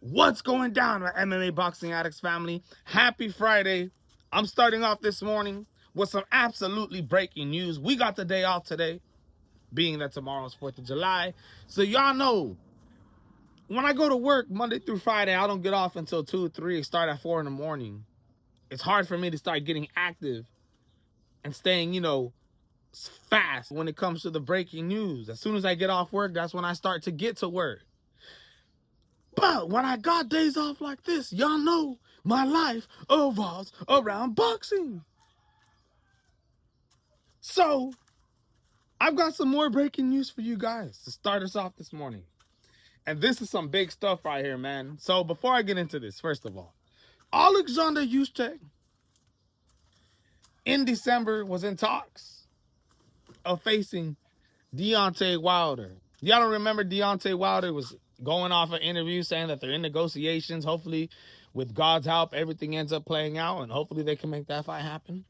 What's going down, my MMA Boxing Addicts family? Happy Friday. I'm starting off this morning with some absolutely breaking news. We got the day off today, being that tomorrow's 4th of July. So y'all know, when I go to work Monday through Friday, I don't get off until 2, 3, start at 4 in the morning. It's hard for me to start getting active and staying, fast when it comes to the breaking news. As soon as I get off work, that's when I start to get to work. But when I got days off like this, y'all know my life revolves around boxing. So I've got some more breaking news for you guys to start us off this morning. And this is some big stuff right here, man. So before I get into this, first of all, Alexander Usyk in December was in talks of facing Deontay Wilder. Y'all don't remember Deontay Wilder was going off an interview saying that they're in negotiations. Hopefully, with God's help, everything ends up playing out, and hopefully they can make that fight happen.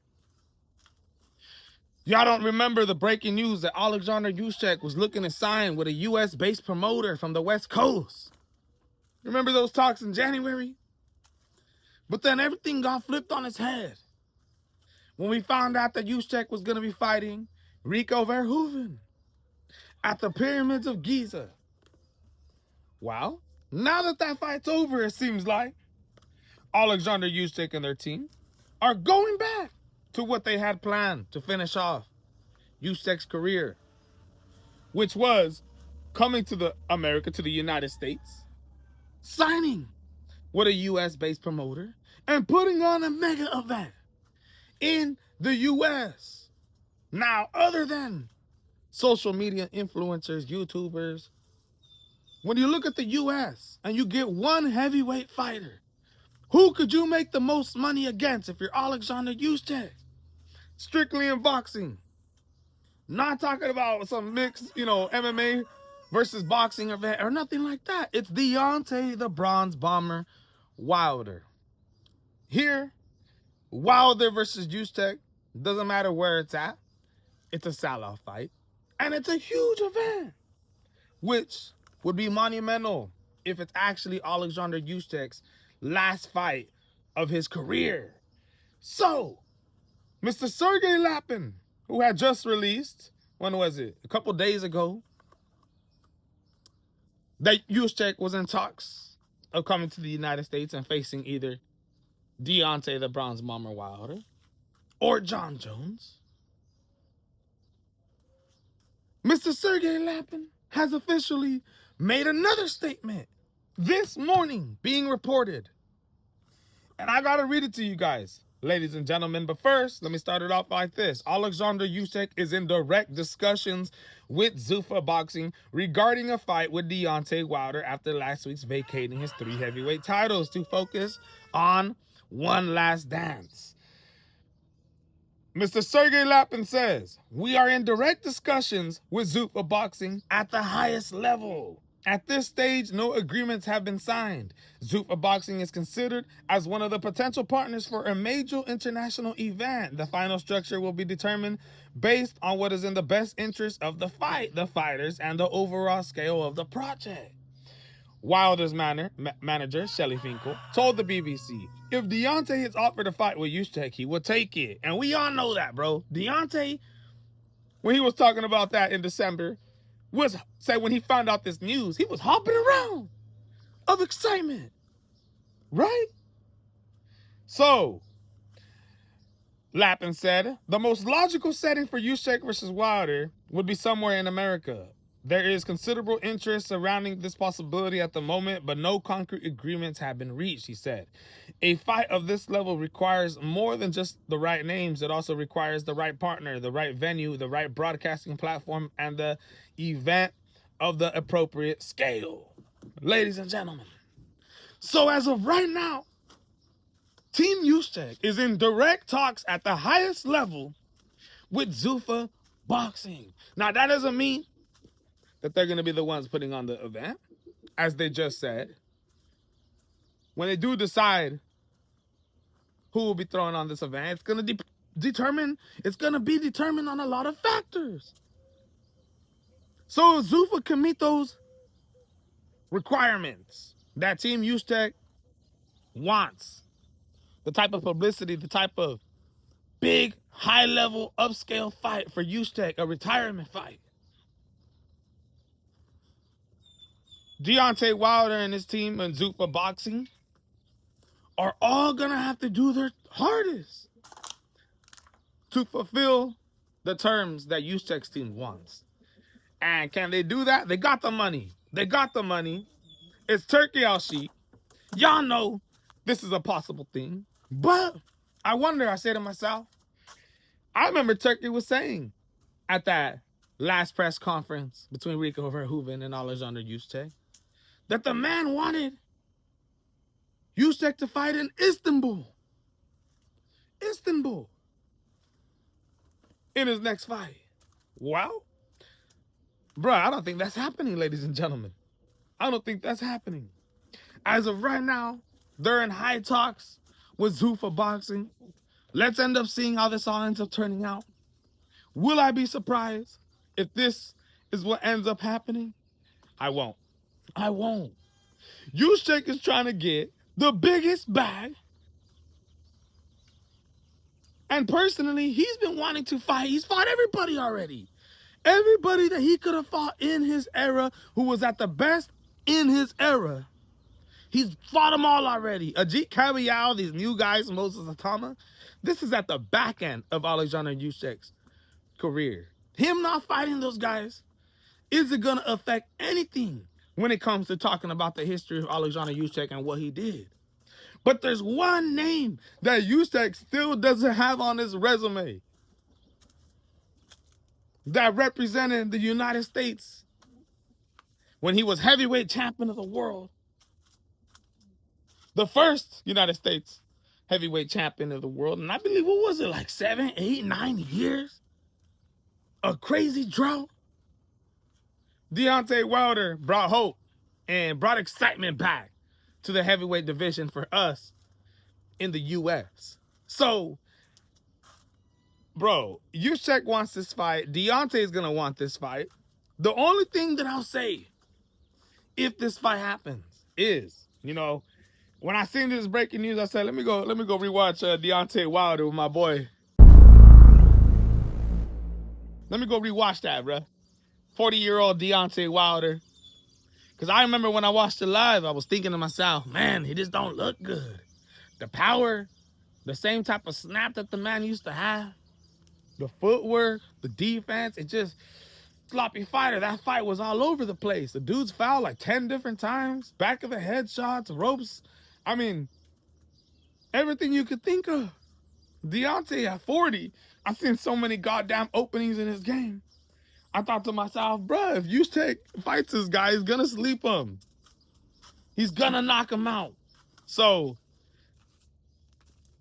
Y'all don't remember the breaking news that Alexander Usyk was looking to sign with a U.S.-based promoter from the West Coast. Remember those talks in January? But then everything got flipped on its head when we found out that Usyk was going to be fighting Rico Verhoeven at the Pyramids of Giza. Well, now that that fight's over, it seems like Alexander Usyk and their team are going back to what they had planned to finish off Usyk's career, which was coming to the United States, signing with a US-based promoter, and putting on a mega event in the US. Now, other than social media influencers, YouTubers, when you look at the US and you get one heavyweight fighter, who could you make the most money against if you're Alexander Usyk? Strictly in boxing. Not talking about some mixed, MMA versus boxing event or nothing like that. It's Deontay the Bronze Bomber Wilder. Here, Wilder versus Usyk, doesn't matter where it's at. It's a sell-off fight. And it's a huge event, which would be monumental if it's actually Alexander Usyk's last fight of his career. So, Mr. Sergey LAPIN, who had just released, when was it? A couple days ago, that Usyk was in talks of coming to the United States and facing either Deontay the Bronze Bomber Wilder or John Jones. Mr. Sergey LAPIN has officially made another statement this morning, being reported. And I gotta read it to you guys, ladies and gentlemen. But first, let me start it off like this. Alexander Usyk is in direct discussions with Zuffa Boxing regarding a fight with Deontay Wilder after last week's vacating his 3 heavyweight titles to focus on One Last Dance. Mr. Sergey LAPIN says, "We are in direct discussions with Zuffa Boxing at the highest level. At this stage, no agreements have been signed. Zuffa Boxing is considered as one of the potential partners for a major international event. The final structure will be determined based on what is in the best interest of the fight, the fighters, and the overall scale of the project." Wilder's manager, Shelly Finkel, told the BBC, if Deontay is offered a fight with Usyk, he will take it. And we all know that, bro. Deontay, when he was talking about that in December, when he found out this news, he was hopping around of excitement, right? So, LAPIN said, the most logical setting for Usyk versus Wilder would be somewhere in America. There is considerable interest surrounding this possibility at the moment, but no concrete agreements have been reached, he said. A fight of this level requires more than just the right names. It also requires the right partner, the right venue, the right broadcasting platform, and the event of the appropriate scale. Ladies and gentlemen, so as of right now, Team Usyk is in direct talks at the highest level with Zuffa Boxing. Now, that doesn't mean that they're going to be the ones putting on the event, as they just said. When they do decide who will be throwing on this event, it's going to be determined on a lot of factors. So Zuffa can meet those requirements, that Team Usyk wants. The type of publicity, the type of big, high-level, upscale fight for Usyk, a retirement fight. Deontay Wilder and his team and Zuffa Boxing are all going to have to do their hardest to fulfill the terms that Usyk's team wants. And can they do that? They got the money. They got the money. It's Turkey Al Sheik. Y'all know this is a possible thing. But I wonder, I say to myself, I remember Turkey was saying at that last press conference between Rico Verhoeven and Alexander Usyk that the man wanted Usyk to fight in Istanbul. Istanbul. In his next fight. Well, bro, I don't think that's happening, ladies and gentlemen. I don't think that's happening. As of right now, they're in high talks with Zuffa Boxing. Let's end up seeing how this all ends up turning out. Will I be surprised if this is what ends up happening? I won't. I won't. Usyk is trying to get the biggest bag. And personally, he's been wanting to fight. He's fought everybody already. Everybody that he could have fought in his era, who was at the best in his era, he's fought them all already. Ajit Kabayal, these new guys, Moses Atama. This is at the back end of Alexander Usyk's career. Him not fighting those guys isn't going to affect anything when it comes to talking about the history of Alexander Usyk and what he did. But there's one name that Usyk still doesn't have on his resume that represented the United States when he was heavyweight champion of the world. The first United States heavyweight champion of the world. And I believe, what was it, like 7, 8, 9 years? A crazy drought. Deontay Wilder brought hope and brought excitement back to the heavyweight division for us in the U.S. So, bro, Usyk wants this fight. Deontay's going to want this fight. The only thing that I'll say if this fight happens is, you know, when I seen this breaking news, I said, let me go rewatch Deontay Wilder with my boy. Let me go rewatch that, bro. 40-year-old Deontay Wilder. Because I remember when I watched it live, I was thinking to myself, man, he just don't look good. The power, the same type of snap that the man used to have, the footwork, the defense, it just, sloppy fighter. That fight was all over the place. The dude's fouled like 10 different times. Back of the head shots, ropes. I mean, everything you could think of. Deontay at 40, I've seen so many goddamn openings in his game. I thought to myself, bruh, if Usyk fights this guy, he's gonna sleep him. He's gonna knock him out. So,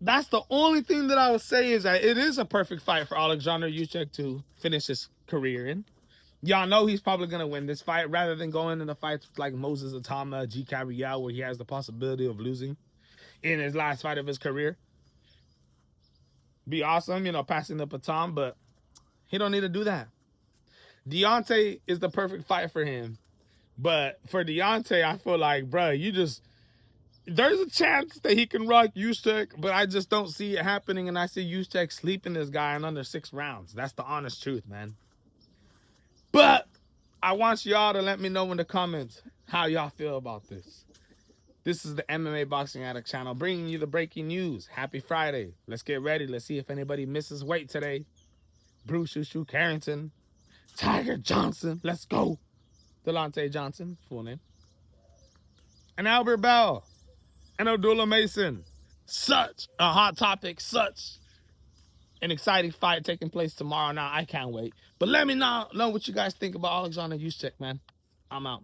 that's the only thing that I would say is that it is a perfect fight for Alexander Usyk to finish his career in. Y'all know he's probably going to win this fight rather than going into fights like Moses Atama, G. Kabayal, where he has the possibility of losing in his last fight of his career. Be awesome, you know, passing the baton, but he don't need to do that. Deontay is the perfect fight for him. But for Deontay, I feel like, bro, there's a chance that he can rock Usyk, but I just don't see it happening, and I see Usyk sleeping this guy in under 6 rounds. That's the honest truth, man. But I want y'all to let me know in the comments how y'all feel about this. This is the MMA Boxing Addict channel bringing you the breaking news. Happy Friday. Let's get ready. Let's see if anybody misses weight today. Bruce Shushu Carrington, Tiger Johnson. Let's go. Delonte Johnson, full name. And Albert Bell. And Abdullah Mason. Such a hot topic. Such an exciting fight taking place tomorrow. Now, I can't wait. But let me know what you guys think about Alexander Usyk, man. I'm out.